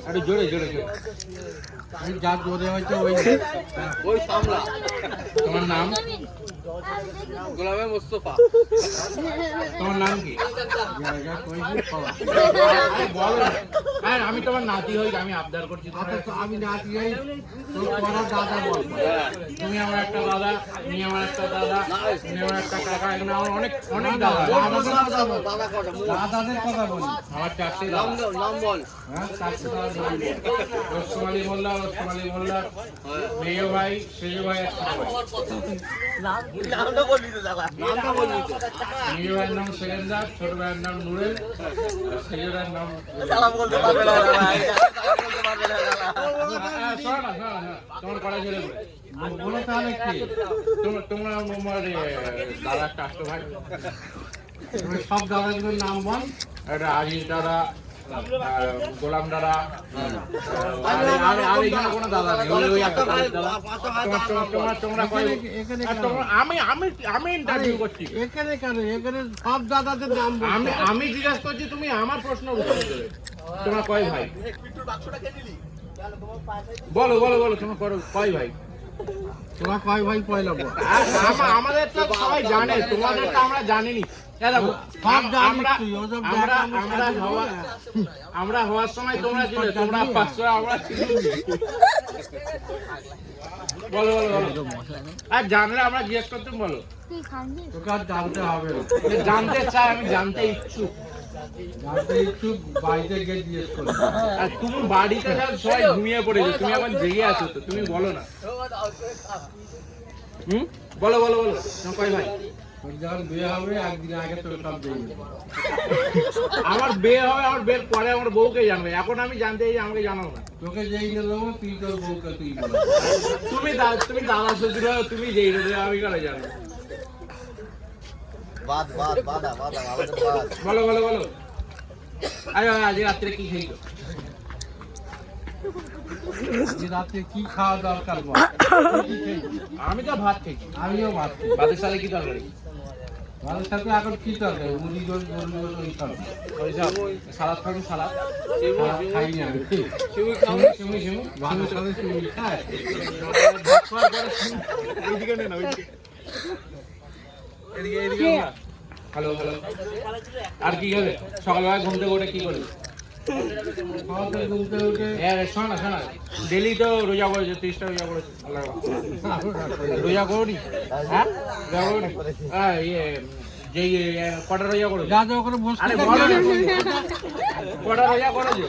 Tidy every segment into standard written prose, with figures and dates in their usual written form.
আরে জোরে জোরে জোরে যা জোরে হয়েছে ওই সামলা। তোমার নাম? গোলামে মোস্তফা। তোমার নাম কি? বলো। আমি তোমার নাতি হই, আমি আবদার করছি। আমি নাতি হই, তোমার দাদা বল। তুমি আমার একটা দাদা, তুমি আমার একটা দাদা, তুমি আমার একটা কাকা, এখানে আমার অনেক অনেক দাদা। দাদাদের কথা বলি। আমার চারটে দাদা। নাম বল। হ্যাঁ, চারটে দাদা। রসমালি মোল্লা, রসমালি মোল্লা, মেয় ভাই, শ্রেয় ভাই, একটা ভাই। নামটা বলবি তো দাদা। নামটা বলবি তো। মেয় ভাইয়ের নাম সেকেন্দার, ছোট ভাইয়ের নাম নুরেল, শ্রেয় ভাইয়ের নাম সালাম বলতে পারবে না দাদা। বলতে পারবে না দাদা। শোনো না, শোনো না। তোমার কলেজ হলে বলো তাহলে কি? তোমরা আমার দাদা একটা আসতো ভাই। সব দাদাগুলোর নাম বল। একটা আজিজ দাদা, গোলাম দাদা, আর এখানে কোনো দাদা নেই। ওই একটা দাদা। আমি ইন্টারভিউ করছি এখানে কেন? এখানে সব দাদাদের নাম আমি জিজ্ঞাসা করছি, তুমি আমার প্রশ্ন উত্তর দেবে। তোমার কয় ভাই? বলো বলো বলো, তোমার কয় ভাই? তোমার কয় ভাই পয়লা? আমাদের তো সবাই জানে, তোমাদের তো আমরা জানিনি। আমরা হওয়ার সময় তোমরা ছিল, তোমরা 500, আমরা ছিল। বলো বলো বলো। আর জানলে আমরা জিজ্ঞেস করতাম। বলো। তোকে আর জানতে হবে না। জানতে চাই, আমি জানতে ইচ্ছুক। জানতে ইচ্ছুক, বাড়িতে গিয়ে জিজ্ঞেস করো। আর তুমি বাড়িতে যাও, সবাই ঘুমিয়ে পড়েছো, তুমি এখন জেগে আছো তো, তুমি বলো না। বলো বলো বলো, তোমার কয় ভাই? যখন বিয়ে হবে একদিন আগে তোর সব দিয়ে দেবো। আমার বিয়ে হবে, আমার বিয়ের পরে আমার বউকে জানবে। এখন আমি জানতে চাই, আমাকে জানাও না। তোকে যেই নেবো, তুই তোর বউকে তুই বলো। তুমি দাদা শ্বশুর হও, তুমি যেই নেবে, আমি কেন জানবো? বলো বলো বলো। আরে আজ রাত্রে কি খেয়েছো? রাত্রে কি খাওয়া দরকার? আমি তো ভাত খেয়েছি। আমিও ভাত খেয়েছি। ভাতের সাথে কি তরকারি? ভাতের সাথে এখন কি তরকারি? মুড়ি গোল ওই সালাদ খাবো। সালাদ খাইনি আমি। ভাতের সাথে শিউলি খায়। ওইদিকে নেন, ওইদিকে। এদিকে এদিকে। Hello hello. আর কি খাবে? সকালবেলা ঘুম থেকে উঠে কি করবে? শোনা ডেলি তো রোজা করেছে, 30টা রোজা করেছে। রোজা করুনি? হ্যাঁ, যে কটা রোজা করো? যা যা ওখানে বসে। কটা রোজা করেছে?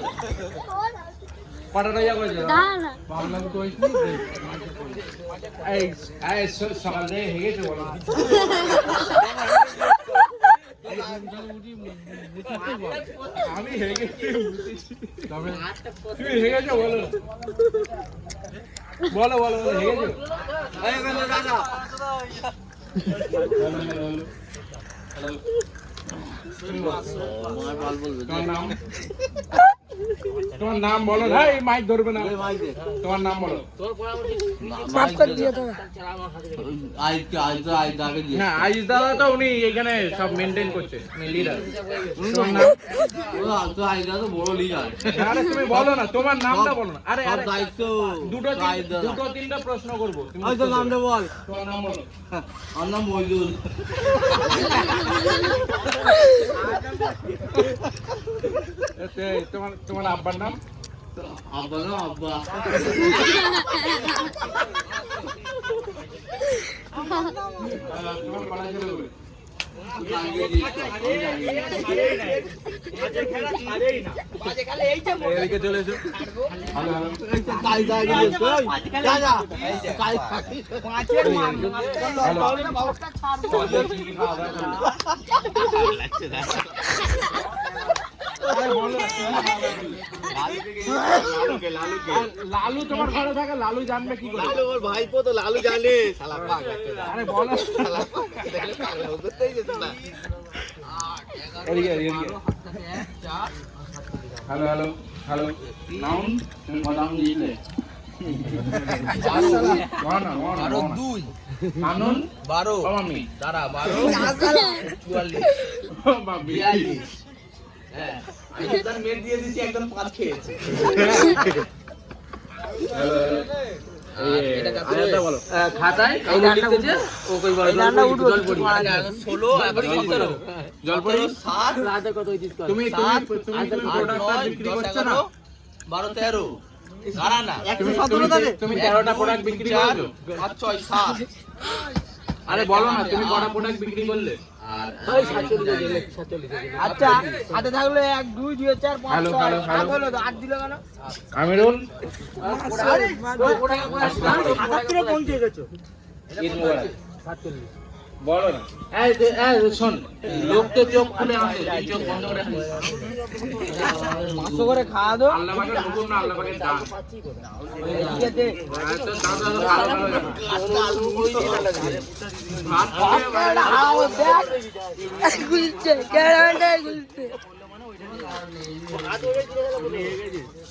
কটা রোজা করেছে? এই সকাল থেকে হেগেছে বলো। আমি হেগেছি। তুমি হেগেছো? বলো বলো বলো বলো। হেগেছো? তোমার নাম বলো। ভাই মাইক ধরবে না। তোমার নাম বলো। আইজ দাদা তো উনি এখানে সব মেনটেন করছে, লিডার। বড় লিডার। আরে তুমি বলো না, তোমার নামটা বলো না। আরে দুটো তিনটা প্রশ্ন করবো। নামটা বল। তোমার নাম বলো। আমার নাম মইদুল। তোমার আব্বার নাম? আব্বা না, আব্বা। তোমার কলেজ হলে বলে। এদিকে চলে এসো। লালু তোমার ঘরে থাকে, লালু জানবে কি করে? লালু ওর ভাইপো তো, লালু জানে। আরে বলো। Hello hello hello. নাম তুমি কদাম দিলে? দুই আনন 12 আমি দাঁড়া 12 44 হ্যাঁ একজন মেট দিয়ে দিয়েছি, একজন 5 খেয়েছে। খাতায় ও কই বড় জল পড়ি 16 জল পড়ি 7 তুমি প্রোডাক্টটা বিক্রি করছো না 12 13 গাড়া না 117 তুমি 13টা প্রোডাক্ট বিক্রি করছো 5 6 7 আরে বলো না তুমি কটা প্রোডাক্ট বিক্রি করলে আচ্ছা হাতে থাকলে 1 2 2 4 5 হ্যালো, 6 হ্যালো, 7 হলো তো 8 দিল কেন? আমিরুল আরে পৌঁছে গেছো। ঈদ মোবারক বলো না এই শোন লোক তো চোখ খুলে আসে তুই চোখ বন্ধ করে আসিস 500 করে খাওয়া দাও। আল্লাহ পাকের হুকুম না আল্লাহ পাকের দান ঠিক আছে তো দাদা ভালো ভালো হাও দেখ গুলছে কেরান্ডা গুলছে।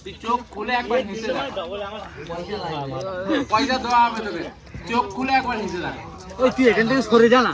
তুই চোখ খুলে একবার হেসে দেখ পয়সা দেওয়া হবে তোকে চোখ খুলে একবার হেসে দেখ ওই তুই এখান থেকে সরে যা না।